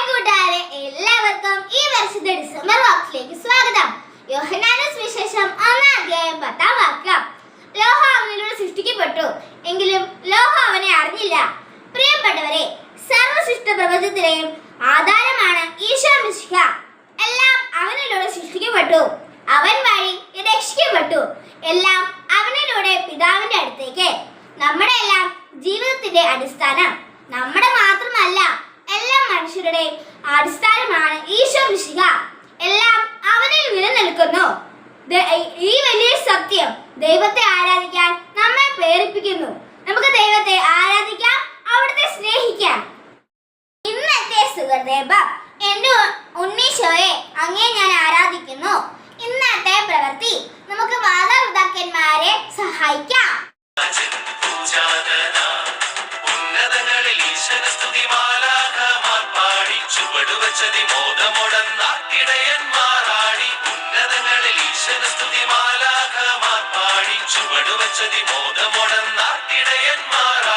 കൂട്ടുകാരെ, എല്ലാവർക്കും ഈ വർഷത്തെ ഡിസംബർ ബോക്സിലേക്ക് സ്വാഗതം. യോഹന്നാന്റെ സുവിശേഷം 1-ാം അധ്യായം 10-ാം വാക്യം. ലോഹ അവനിലൂടെ സൃഷ്ടിക്കപ്പെട്ടു, എങ്കിലും ലോഹ അവനെ അറിഞ്ഞില്ല. പ്രിയപ്പെട്ടവരെ, സർവ്വസൃഷ്ട പ്രപഞ്ചത്തിലെയും ആധാരമാണ് ഈശോ മിശിഹ. എല്ലാം അവനിലൂടെ സൃഷ്ടിക്കപ്പെട്ടു, അവൻ വഴി രക്ഷിക്കപ്പെട്ടു. എല്ലാം അവനിലൂടെ പിതാവിന്റെ അടുത്തേക്ക്. നമ്മുടെ എല്ലാം ജീവിതത്തിന്റെ അടിസ്ഥാനം, നമ്മുടെ മാത്രമല്ല എല്ലാ മനുഷ്യരുടെയും അടിസ്ഥാനമാണ് ഈശോ മിശിഹ. എല്ലാം അവനിൽ നിലനിൽക്കുന്നു. ഈ വലിയ സത്യം ദൈവത്തെ ആരാധിക്കാൻ നമ്മെ പ്രേരിപ്പിക്കുന്നു. നമുക്ക് ദൈവത്തെ ആരാധിക്കാം, അവിടുത്തെ സ്നേഹിക്കാം. ഇന്നത്തെ സുഹൃദേവം, എന്റെ ഉണ്ണീശോയെ, അങ്ങേ ഞാൻ ആരാധിക്കുന്നു. ഇന്നത്തെ പ്രവൃത്തി, നമുക്ക് മാതാപിതാക്കന്മാരെ സഹായിക്കാം. ചുവടുവച്ചതി മോദമൊടന്നാട്ടിടയന്മാരാടി ഉന്നതങ്ങളിൽ ഈശ്വരസ്തുതി മാലാഖമാർ പാടി ചുവടുവച്ചതി മോദമൊടന്നാട്ടിടയന്മാരാടി.